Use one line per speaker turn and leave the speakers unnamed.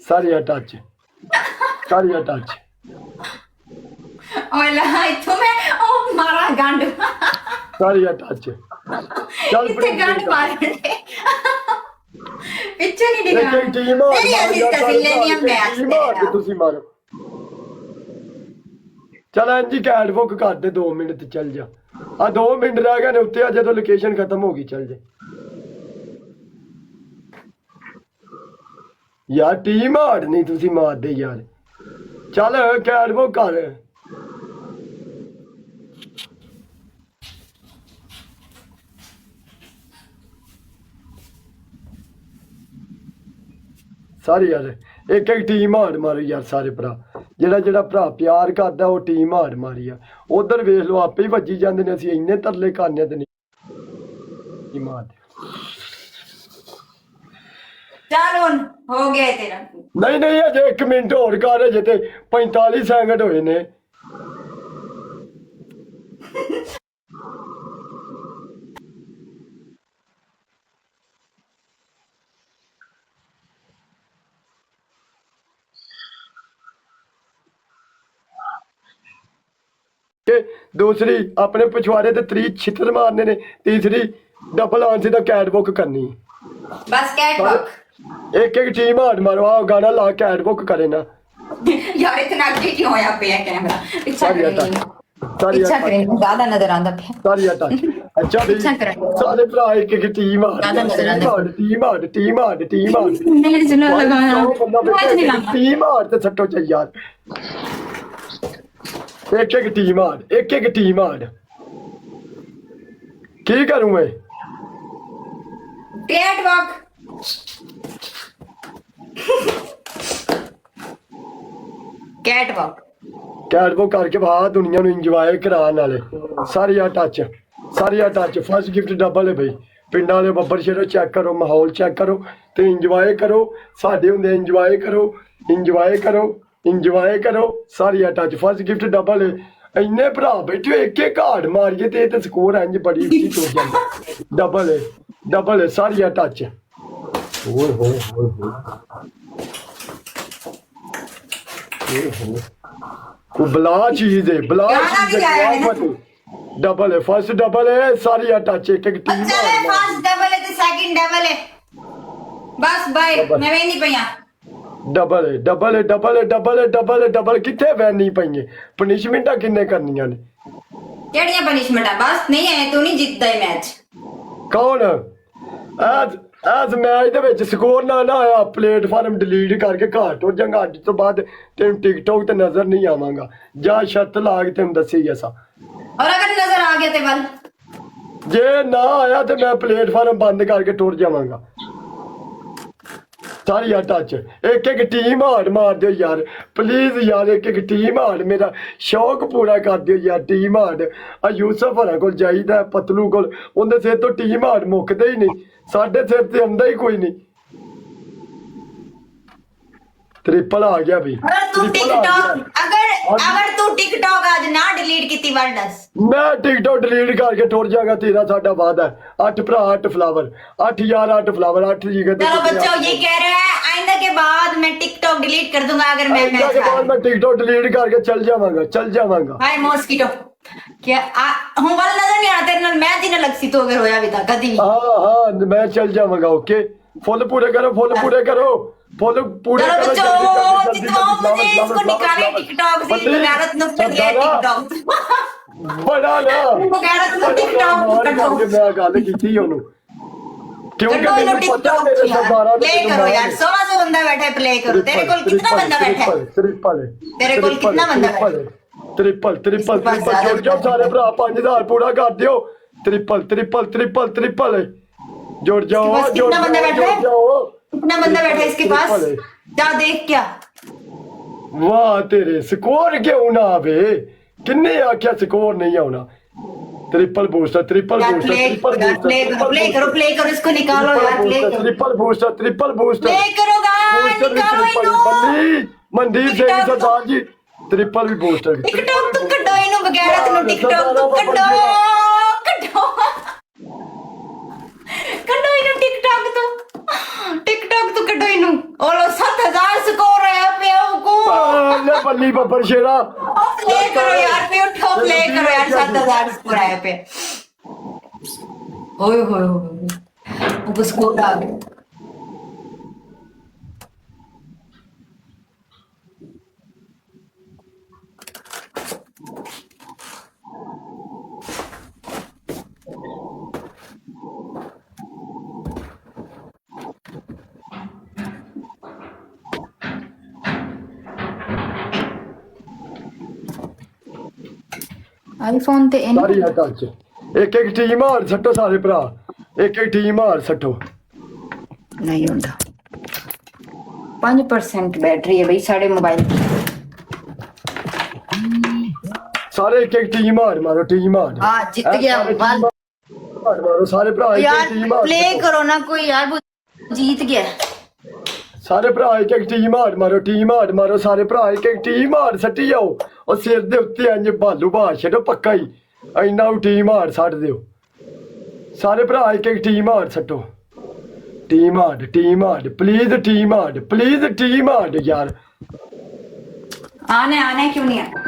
ਸਾਰੀਆਂ ਟੱਚ ਸਾਰੀਆਂ ਟੱਚ
ਓਏ ਲਾ ਇੱਥੋਂ ਮੈਂ ਉਹ ਮਾਰਾ ਗੰਢ
ਸਾਰੀਆਂ ਟੱਚ ਚੱਲ
ਇੱਥੇ ਗੰਢ ਮਾਰਨ ਦੇ ਪਿੱਛੇ ਨਹੀਂ
ਇੱਕ
ਦਿਖਾ
ਇੱਕ ਟੀਮ ਆ
ਤੇਰੀ ਅਸੀਂ ਤਸੱਲੇ ਨਹੀਂ ਮੈਚ
ਮਾਰ ਤੁਸੀਂ ਮਾਰੋ ਚੱਲ ਇੰਜੀ ਕੈਟ ਬੁੱਕ ਕਰ ਦੇ 2 ਮਿੰਟ ਤੇ ਚੱਲ ਜਾ ਆ 2 ਮਿੰਟ ਰਹਿ ਗਏ ਨੇ ਉੱਤੇ ਆ ਜਦੋਂ ਲੋਕੇਸ਼ਨ ਖਤਮ ਹੋ ਗਈ ਚੱਲ ਜਾ ਯਾਰ ਟੀਮ ਹਾਰਡ ਨਹੀਂ ਤੁਸੀਂ ਮਾਰਦੇ ਯਾਰ ਚੱਲ ਕੈਟ ਬੁੱਕ ਕਰ ਸਾਰੇ ਯਾਰ ਇੱਕ ਇੱਕ ਟੀਮ ਹਾਰਡ ਮਾਰੋ ਯਾਰ ਸਾਰੇ ਭਰਾ ਜਿਹੜਾ ਭਰਾ ਪਿਆਰ ਕਰਦਾ ਉਹ ਟੀਮ ਹਾਰਡ ਮਾਰੀ ਆ ਉਧਰ ਵੇਖ ਲਓ ਆਪੇ ਹੀ ਵੱਜੀ ਜਾਂਦੇ ਨੇ ਅਸੀਂ ਇੰਨੇ ਤਰਲੇ ਕਰਨੇ ਤੇ ਨਹੀਂ ਮਾਰਦੇ
ਚੱਲ ਹੁਣ ਹੋ ਗਿਆ ਤੇਰਾ
ਨਹੀਂ ਅਜੇ 1 ਮਿੰਟ ਹੋਰ ਕਰ ਅਜੇ ਤੇ 45 ਸੈਕਿੰਡ ਹੋਏ ਨੇ दूसरी अपने पिछवाड़े ते 3 छितर मारने ने तीसरी डबल आंसर दा कैट बुक करनी
बस कैट वॉक
एक एक टीम हार्ड मारो आ गाना ला कैट बुक करे ना
यार इतना अग्गे क्यों होया पे है कैमरा पीछा
सारी
करे पीछा करे ज्यादा नजर आंदा पे
सारी टच अच्छा भी
पीछा करे
सारे भरा एक एक टीम हार्ड टीम हार्ड
मेरे सुनो लगाया
टीम हार्ड ते सट्टो चाहिए यार एक एक टीम हार्ड की करूं मैं
cat walk cat walk
cat book करके बाहर दुनिया ਨੂੰ ਇੰਜੋਏ ਕਰਾਉਣ ਵਾਲੇ ਸਾਰੀਆਂ ਟੱਚ ਫਸਟ ਗਿਫਟ ਡਬਲ ਹੈ ਬਈ ਪਿੰਡਾਂ ਵਾਲੇ ਬੱਬਰ ਸ਼ੇਰੋ ਚੈੱਕ ਕਰੋ ਮਾਹੌਲ ਚੈੱਕ ਕਰੋ ਤੇ ਇੰਜੋਏ ਕਰੋ ਸਾਡੇ ਹੁੰਦੇ ਇੰਜੋਏ ਕਰੋ ਸਾਰੀਆਂ ਟੱਚ ਫਸਟ ਗਿਫਟ ਡਬਲ ਹੈ ਇੰਨੇ ਭਰਾ ਬੈਠੇ ਇੱਕ ਇੱਕ ਹਾਰਡ ਮਾਰੀਏ ਤੇ ਇਹ ਤੇ ਸਕੋਰ ਇੰਜ ਬੜੀ ਉੱਚੀ ਹੋ ਜਾਂਦਾ ਡਬਲ ਹੈ ਸਾਰੀਆਂ ਟੱਚ ਓਏ को बला चीज है डबल है फर्स्ट डबल है सारी टच एक एक टीम
चले फर्स्ट डबल है ते सेकंड डबल है बस बाय मैं वे नहीं पईया
डबल किथे वैन नहीं पाइए पनिशमेंटा किन्ने करनियां ने
केड़ियां पनिशमेंटा बस नहीं है तू नहीं जीतदा ये मैच
कौन ਐਸ ਮੈਚ ਦੇ ਵਿੱਚ ਸਕੋਰ ਨਾ ਆਇਆ ਪਲੇਟਫਾਰਮ ਡਿਲੀਟ ਕਰਕੇ ਘਰ ਤੋਂ ਜਾਂਗਾ ਅੱਜ ਤੋਂ ਬਾਅਦ ਤੈਨੂੰ ਟਿਕਟੌਕ ਤੇ ਨਜ਼ਰ ਨਹੀਂ ਆਵਾਂਗਾ ਜਾਂ ਸ਼ਰਤ ਲਾ ਕੇ ਤੈਨੂੰ ਦੱਸੀ ਐਸਾ
और अगर नजर आ गया ते बल
ਜੇ ਨਾ ਆਇਆ ਤੇ ਮੈਂ ਪਲੇਟਫਾਰਮ ਬੰਦ ਕਰਕੇ ਟੁਰ ਜਾਵਾਂਗਾ ਸਾਰੀ ਟੱਚ ਇੱਕ ਇੱਕ ਟੀਮ ਹਾਰਡ ਮਾਰ ਦਿਓ ਯਾਰ ਪਲੀਜ਼ ਯਾਰ ਇੱਕ ਇੱਕ ਟੀਮ ਹਾਰਡ ਮੇਰਾ ਸ਼ੌਕ ਪੂਰਾ ਕਰ ਦਿਓ ਯਾਰ ਟੀਮ ਹਾਰਡ ਆ ਯੂਸਫ ਹਰਾਂ ਕੋਲ ਜਾਈਦਾ ਪਤਲੂ ਕੋਲ ਉਹਦੇ ਸਿਰ ਤੋਂ ਟੀਮ ਹਾਰਡ ਮੁੱਕਦੇ ਹੀ ਨਹੀਂ ਸਾਡੇ ਸਿਰ ਤੇ ਆਉਂਦਾ ਹੀ ਕੋਈ ਨਹੀਂ ट्रिपल आ गया भाई
अगर तू टिकटॉक अगर तू टिकटॉक आज ना डिलीट कीती वर्डस
मैं टिकटॉक डिलीट करके टुर जाएगा तेरा साडा वादा है 8 भरा 8 फ्लावर 8 यार 8 फ्लावर 8 जगह
चलो बच्चों ये कह रहे हैं आइंदा के बाद मैं टिकटॉक डिलीट कर दूंगा अगर मैं मैच
के बाद मैं टिकटॉक डिलीट करके चल जावांगा
हाय मॉस्किटो क्या हूं वाला नजर नहीं आता तेरे नाल मैच ही ना लगसी तो अगर होया भी था कदी
हां मैं चल जावांगा ओके फुल पूरे करो फुल पूरे
चलो बच्चों जितना मुझे इसको निकाले टिकटॉक से गैरत नुक्ता गया टिकटॉक
बड़ा ना
गैरत नु टिकटॉक
मैं गल कीती ओनु क्योंकि मेरे पता मेरे सरदारा
प्ले करो यार 1600 बंदा बैठा है प्ले करो तेरे कोल कितना बंदा बैठा है
ट्रिपल
तेरे कोल कितना बंदा बैठा है
ट्रिपल जोड़ जाओ सारे भरा 5000 पूरा कर दियो ट्रिपल जोड़ जाओ
कितना बंदा बैठा है कितना बंदा बैठा है इसके पास जा देख क्या
वाह तेरे स्कोर क्यों ना आवे किन्ने आख्या स्कोर नहीं आना ट्रिपल बूस्टर
प्ले करो इसको निकालो यार प्ले करो
ट्रिपल बूस्टर
प्ले करो गाइस निकालो इनको
मनदीप सिंह सरदार जी ट्रिपल भी बूस्टर
टिकटॉक तो कड्डो इनु बगैर तनु टिकटॉक तो कड्डो इनु टिकटॉक तो कड्डो इनु ओलो 7000 स्कोर
बल्ली बब्बर शेरा
प्ले करो यार पे उठो प्ले करो यार 7,000 स्कोर आया पे ओए होए होए वो स्कोर आ गया
ਆਈਫੋਨ ਤੇ ਇਹਨੂੰ
ਸਾਰੀ ਹੈ ਟੱਚ ਇੱਕ ਇੱਕ ਟੀਮ ਹਾਰ ਸੱਟੋ ਸਾਰੇ ਭਰਾ ਇੱਕ ਇੱਕ ਟੀਮ ਹਾਰ ਸੱਟੋ
ਨਹੀਂ ਹੁੰਦਾ 5% बैटरी है भाई साढ़े मोबाइल की
ਸਾਰੇ ਇੱਕ ਇੱਕ ਟੀਮ ਹਾਰ ਮਾਰੋ ਟੀਮ ਹਾਰ
हाँ जीत गया बाल
ਹਾਰ ਮਾਰੋ ਸਾਰੇ ਭਰਾ ਇੱਕ
यार
ਇੱਕ ਟੀਮ ਹਾਰ
प्ले करो ना कोई यार वो जीत गया
ਸਾਰੇ ਭਰਾ ਇੱਕ ਇੱਕ ਟੀਮ ਹਾਰ ਮਾਰੋ ਸਾਰੇ ਭਰਾ ਇੱਕ ਇੱਕ ਟੀਮ ਹਾਰ ਸੱਟੀ ਜਾਓ ਉਹ ਸਿਰ ਦੇ ਉੱਤੇ ਇੰਜ ਭਾਲੂ ਬਾਹ ਛੱਡੋ ਪੱਕਾ ਹੀ ਇੰਨਾ ਉਹ ਟੀਮ ਹਾਰ ਛੱਡ ਦਿਓ ਸਾਰੇ ਭਰਾ ਇੱਕ ਇੱਕ ਟੀਮ ਹਾਰ ਸੱਟੋ ਟੀਮ ਹਾਰ ਪਲੀਜ਼ ਟੀਮ ਹਾਰ ਯਾਰ
आने आने क्यों नहीं आना